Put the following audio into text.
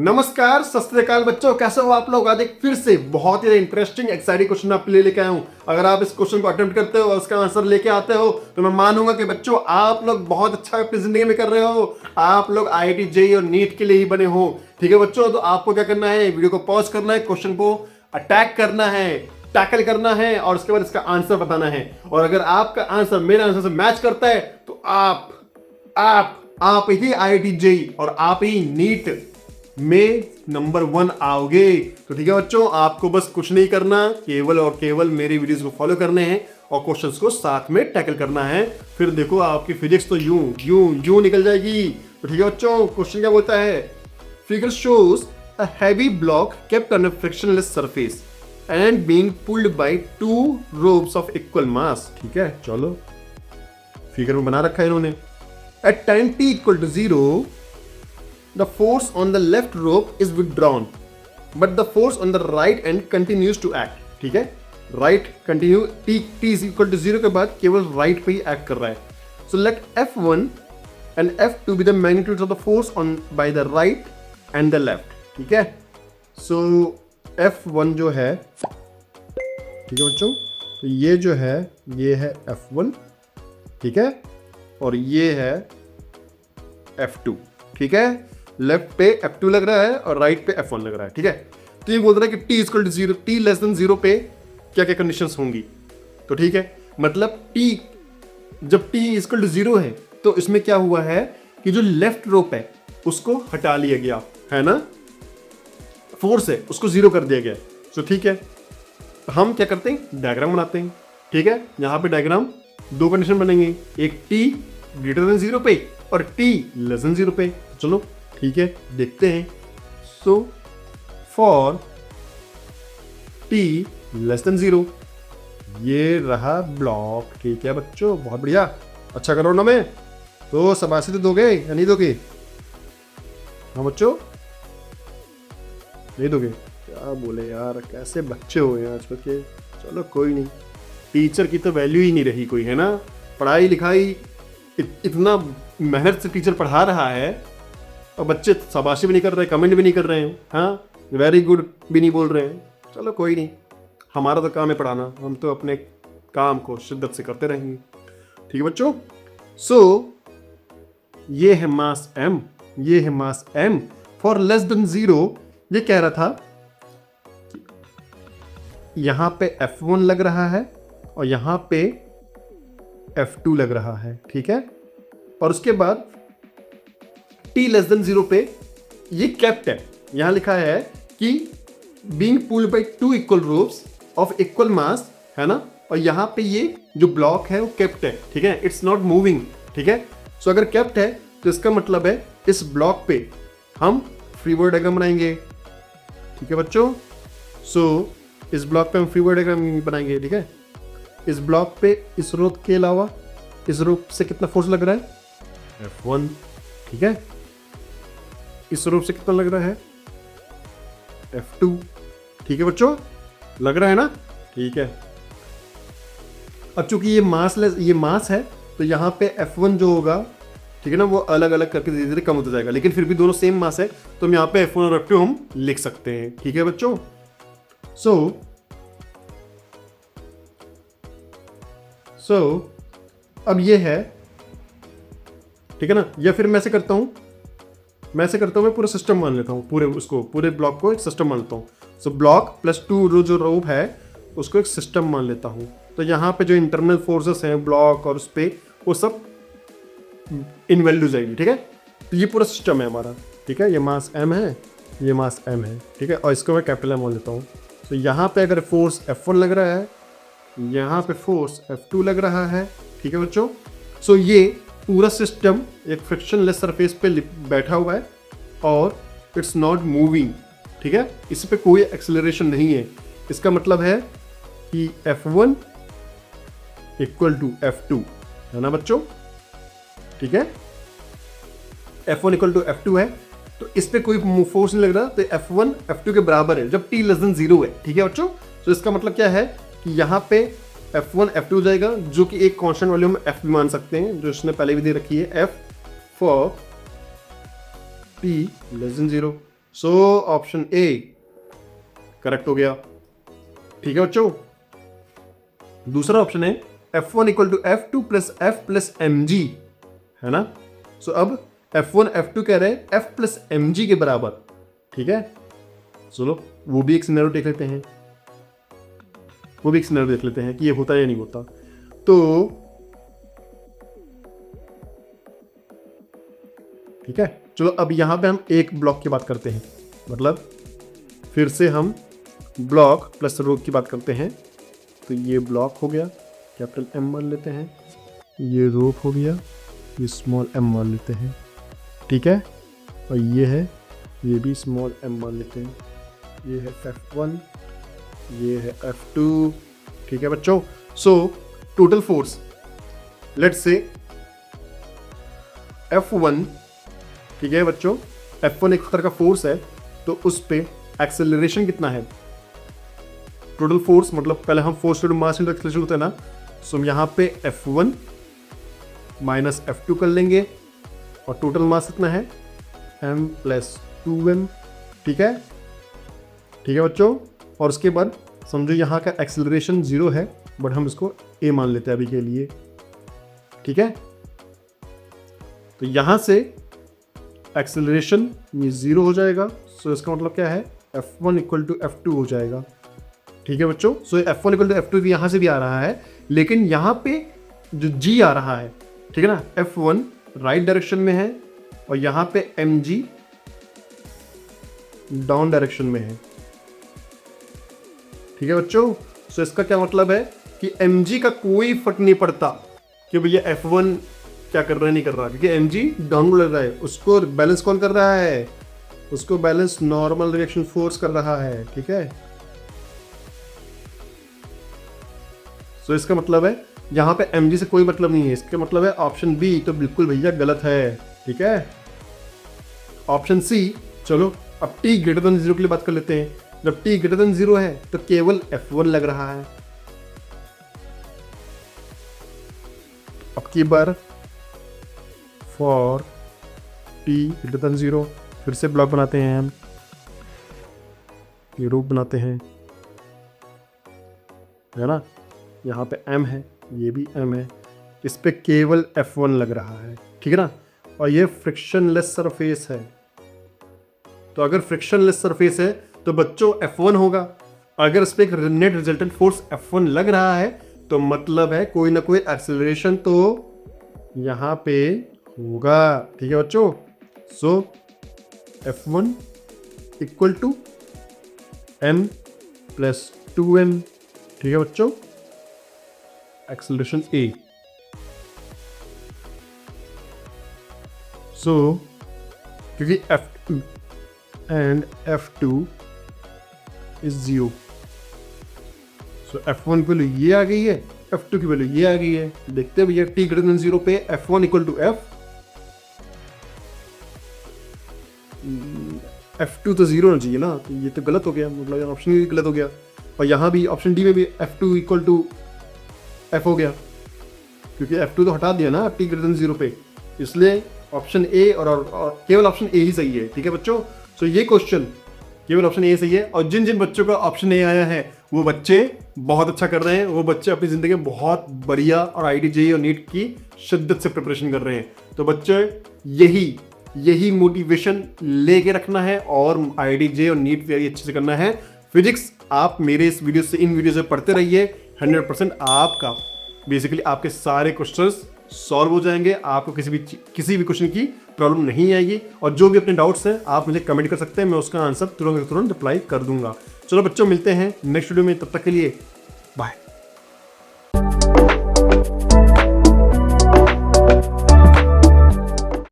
नमस्कार, सत श्री अकाल बच्चों, कैसे हो आप लोग। आज एक फिर से बहुत ही इंटरेस्टिंग एक्साइटिंग क्वेश्चन आपके लिए लेके आया हूं। अगर आप इस क्वेश्चन को अटेम्प्ट करते हो और उसका आंसर लेके आते हो तो मैं मानूंगा कि बच्चों आप लोग बहुत अच्छा अपनी जिंदगी में कर रहे हो। आप लोग IIT JEE और नीट के लिए ही बने हो। ठीक है बच्चों, तो आपको क्या करना है, वीडियो को पॉज करना है, क्वेश्चन को अटैक करना है, टैकल करना है और उसके बाद इसका आंसर बताना है। और अगर आपका आंसर मेरे आंसर से मैच करता है तो आप ही IIT JEE और आप ही नीट में नंबर 1 आओगे। तो ठीक है बच्चों, आपको बस कुछ नहीं करना, केवल और केवल मेरी वीडियोस को फॉलो करने हैं और क्वेश्चंस को साथ में टैकल करना है। फिर देखो आपकी फिजिक्स तो यूं यूं यूं निकल जाएगी। तो ठीक है बच्चों, क्वेश्चन क्या बोलता है, figure shows a heavy block kept on a frictionless surface and being pulled by 2 ropes of equal mass. ठीक है, चलो फिगर में बना रखा है इन्होंने। At time t equal to 0 the force on the left rope is withdrawn but the force on the right end continues to act। ठीक है, right continue t is equal to 0 के बाद केवल right पे ही act कर रहा है। so let F1 and F2 be the magnitudes of the force on by the right and the left। ठीक है, so F1 जो है, ठीक है बच्चों, तो ये जो है ये है F1, ठीक है, और ये है F2। ठीक है, लेफ्ट पे F2 लग रहा है और राइट पे F1 लग रहा है। ठीक है, तो ये बोल रहा है कि t equal to 0, t less than 0 पे क्या क्या कंडीशंस होंगी। तो ठीक है, मतलब t जब t इक्वल टू 0 है तो इसमें क्या हुआ है कि जो लेफ्ट रोप है उसको हटा लिया गया है ना, फोर्स है उसको 0 कर दिया गया। तो ठीक है, तो हम क्या करते हैं, डायग्राम बनाते हैं। ठीक है, यहाँ पे डायग्राम 2 कंडीशन बनेंगे, एक t ग्रेटर देन 0 पे और t लेस देन 0 पे। चलो ठीक है, देखते हैं। So for t less than 0 ये रहा ब्लॉक। ठीक है बच्चों, बहुत बढ़िया, अच्छा करो ना। मैं तो शाबाशी तो दोगे या नहीं दोगे? हाँ बच्चों, नहीं दोगे? क्या बोले यार, कैसे बच्चे हो यार आजकल के। चलो कोई नहीं, टीचर की तो वैल्यू ही नहीं रही कोई, है ना। पढ़ाई लिखाई इतना मेहनत से टीचर पढ़ा रहा है और बच्चे शाबाशी भी नहीं कर रहे, कमेंट भी नहीं कर रहे हैं, हाँ वेरी गुड भी नहीं बोल रहे हैं। चलो कोई नहीं, हमारा तो काम है पढ़ाना, हम तो अपने काम को शिद्दत से करते रहेंगे। ठीक है बच्चों, सो ये है मास m, ये है मास m फॉर लेस देन 0। ये कह रहा था यहां पे F1 लग रहा है और यहां पे F2 लग रहा है। ठीक है, और उसके बाद t लेस देन 0 पे ये कैप्ट है, यहां लिखा है कि being pulled by 2 equal ropes of equal मास, है ना, और यहां पे ये जो ब्लॉक है वो कैप्ट है। ठीक है, इट्स नॉट मूविंग। ठीक है, सो अगर कैप्ट है तो इसका मतलब है इस ब्लॉक पे हम फ्री बॉडी डायग्राम बनाएंगे। ठीक है बच्चों, सो इस ब्लॉक पे हम फ्री बॉडी डायग्राम बनाएंगे। ठीक है, इस ब्लॉक पे इस रोप के अलावा इस रोप से कितना फोर्स लग रहा है, F1। ठीक है, इस रूप से कितना लग रहा है, F2। ठीक है बच्चों, लग रहा है ना। ठीक है, अब चूंकि ये मास है तो यहाँ पे F1 जो होगा, ठीक है ना, वो अलग अलग करके धीरे धीरे कम होता जाएगा, लेकिन फिर भी दोनों सेम मास है तो हम यहाँ पे F1 और F2 हम लिख सकते हैं। ठीक है बच्चों, सो अब ये है, ठीक है ना, या फिर मैं ऐसे करता हूँ, मैं पूरा सिस्टम मान लेता हूँ, पूरे ब्लॉक को एक सिस्टम मान लेता हूँ। सो ब्लॉक प्लस 2 जो रोप है उसको एक सिस्टम मान लेता हूँ। तो यहाँ पे जो इंटरनल फोर्सेस हैं ब्लॉक और उस पे, वो सब इनवैल्यू जाएगी। ठीक है, तो ये पूरा सिस्टम है हमारा। ठीक है, ये मास m है, ये मास m है। ठीक है, और इसको मैं कैपिटल M मान लेता हूँ। तो यहाँ पे अगर फोर्स F1 लग रहा है, यहाँ पे फोर्स F2 लग रहा है। ठीक है बच्चों, सो ये पूरा सिस्टम एक फ्रिक्शनलेस सरफेस पे बैठा हुआ है और इट्स नॉट मूविंग। ठीक है, इस पे कोई एक्सेलरेशन नहीं है। इसका मतलब है कि F1 इक्वल टू F2, है ना बच्चों। ठीक है, F1 इक्वल टू F2 है, तो इस पे कोई फोर्स नहीं लग रहा, तो F1 F2 के बराबर है जब t लेस देन 0 है। ठीक है बच्चों, तो इसका मतलब क्या है कि यहाँ पे F1 F2 जाएगा, जो कि एक कांस्टेंट वैल्यू हम F भी मान सकते हैं, जो इसने पहले भी दे रखी है, F for t less than 0। So option A correct हो गया। ठीक है बच्चों, दूसरा ऑप्शन है F1 equal to F2 plus F plus mg, है ना। सो अब F1 F2 कह रहे हैं F प्लस mg के बराबर। ठीक है, चलो वो भी एक सिनेरियो देख लेते हैं, कि ये होता है या नहीं होता। तो ठीक है, चलो अब यहां पे हम एक ब्लॉक की बात करते हैं, मतलब फिर से हम ब्लॉक प्लस रो की बात करते हैं। तो ये ब्लॉक हो गया, कैपिटल M मान लेते हैं, ये रो हो गया, ये स्मॉल m मान लेते हैं। ठीक है, और ये है, ये भी स्मॉल m मान लेते हैं, ये है F1, ये है F2। ठीक है बच्चों, so total force let's say F1, ठीक है बच्चों, F1 एक तरह का फोर्स है, तो उस पे एक्सेलरेशन कितना है। टोटल फोर्स मतलब पहले हम force to mass into acceleration होता है ना, सो हम यहाँ पे F1 माइनस F2 कर लेंगे, और टोटल मास कितना है m प्लस 2m। ठीक है बच्चों, और उसके बाद समझो यहाँ का एक्सेलरेशन 0 है, बट हम इसको a मान लेते हैं अभी के लिए। ठीक है, तो यहाँ से एक्सेलरेशन ये 0 हो जाएगा, सो इसका मतलब क्या है, F1 इक्वल टू F2 हो जाएगा। ठीक है बच्चों, so F1 equal to F2 भी यहाँ से भी आ रहा है, लेकिन यहाँ पे जो G आ रहा है, ठीक है ना, F1 राइट डायरेक्शन में है और यहाँ पे mg डाउन डायरेक्शन में है। ठीक है बच्चों, सो इसका क्या मतलब है कि mg का कोई फर्क नहीं पड़ता कि भैया F1 क्या कर रहा है नहीं कर रहा, क्योंकि mg डाउन लग रहा है, उसको बैलेंस कौन कर रहा है, उसको बैलेंस नॉर्मल रिएक्शन फोर्स कर रहा है। ठीक है, सो इसका मतलब है यहाँ पे mg से कोई मतलब नहीं है, इसका मतलब है ऑप्शन बी तो बिल्कुल भैया गलत है। ठीक है, ऑप्शन सी। चलो अब t ग्रेटर देन 0 के लिए बात कर लेते हैं। जब t ग्रेटर देन 0 है तो केवल F1 लग रहा है। अब की बार फॉर t ग्रेटर देन 0 फिर से ब्लॉक बनाते हैं हम, ये रूप बनाते हैं, है ना, यहाँ पे m है, ये भी m है, इस पे केवल F1 लग रहा है। ठीक है ना, और ये फ्रिक्शनलेस सरफेस है, तो अगर फ्रिक्शनलेस सरफेस है तो बच्चों F1 होगा। अगर इस पे एक नेट रिजल्टेंट फोर्स F1 लग रहा है तो मतलब है कोई ना कोई एक्सेलरेशन तो यहाँ पे होगा। ठीक है बच्चों, so F1 equal to m plus 2m। ठीक है बच्चों, एक्सेलरेशन A। सो क्योंकि F2 and F2 is 0, so F1 की वैल्यू ये आ गई है, F2 की वैल्यू ये आ गई है। देखते हैं भैया t ग्रेटर देन 0 पे F1 इक्वल टू F2 तो 0 होना चाहिए ना, तो ये तो गलत हो गया, मतलब ऑप्शन भी गलत हो गया, और यहाँ भी ऑप्शन डी में भी F2 इक्वल टू F हो गया, क्योंकि F2 तो हटा दिया ना t ग्रेटर देन 0 पे, इसलिए ऑप्शन ए और केवल ऑप्शन ए ही सही है। ठीक है बच्चों, सो ये क्वेश्चन केवल ऑप्शन ए सही है, और जिन जिन बच्चों का ऑप्शन ए आया है वो बच्चे बहुत अच्छा कर रहे हैं, वो बच्चे अपनी ज़िंदगी में बहुत बढ़िया और IIT JEE और नीट की शिद्दत से प्रिपरेशन कर रहे हैं। तो बच्चे यही मोटिवेशन लेके रखना है और IIT JEE और नीट तैयारी अच्छे से करना है। फिजिक्स आप मेरे इस वीडियो से, इन वीडियो से पढ़ते रहिए, 100% आपका बेसिकली आपके सारे क्वेश्चंस सॉल्व हो जाएंगे, आपको किसी भी क्वेश्चन की प्रॉब्लम नहीं आएगी, और जो भी अपने डाउट्स हैं आप मुझे कमेंट कर सकते हैं, मैं उसका आंसर तुरंत रिप्लाई कर दूंगा। चलो बच्चों, मिलते हैं नेक्स्ट वीडियो में, तब तक के लिए बाय।